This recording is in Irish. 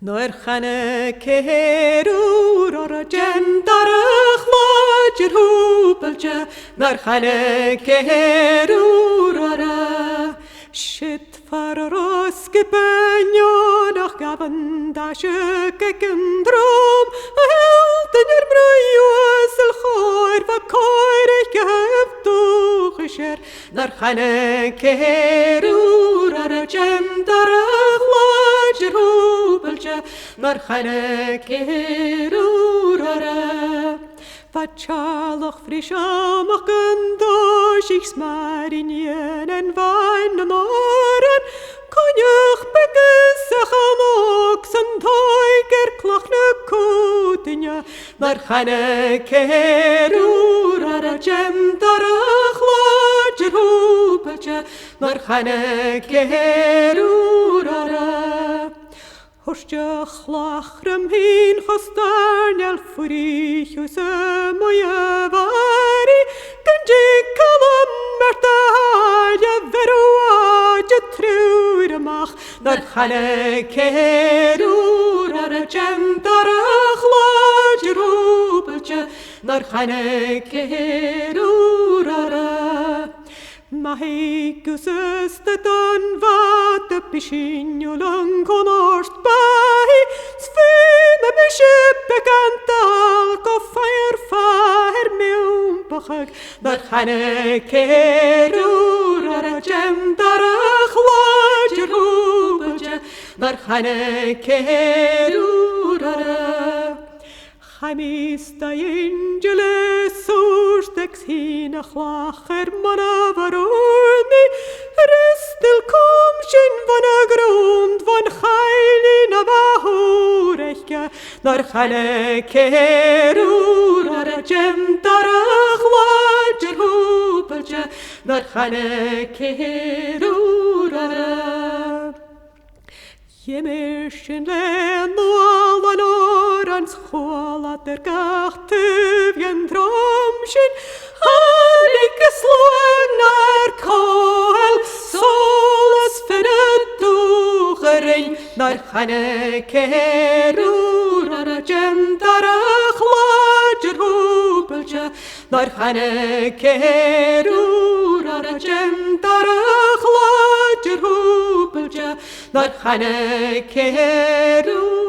Noir chane keherur or a gendarach lodger hoopelje, noir chane keherur or a shit far roske penjon och gaven da sjöken drom, a helten er brujusel choir va koir ik heb toegescher, noir chane keherur or a gendarach lodger hoopelje, mar chane kerurara Vatschaloch frisch amach gandosh ich smarinien en wein an oren Konjuch begesach am oxen teuger klachne kutinja mar chane kerurara gemdarach lodger hoopelje mar chane kerurara Hostjach lachrem hin chostarnel furichus moje vari Genjikalam mertaja veruaja truramach Dar chane kerurara gemdarach lodger hoopelje Dar chane kerurara Maheikus östetan vate pishinjulan konorst bai Svime beshippe kantal ko fair miumpachag Dar chane kerurara gemdarach lodger hoopelje Dar chane kerurara Chaimista ingele surstex hinach lacher manavaroni Ristel komshin van a grund van chailin a vahurechke Nar chane kerurara gemdarach lodger hoopelje Nar chane kerurara Jemerschen len al an orans cholat der gachtevjen dromschen Hanike slung nar koel solas fennet ducherein Nar chane kerurara gemdarach lodger hoopelje Nar chane kerurara gemdarach lodger hoopelje Nar chane kerurara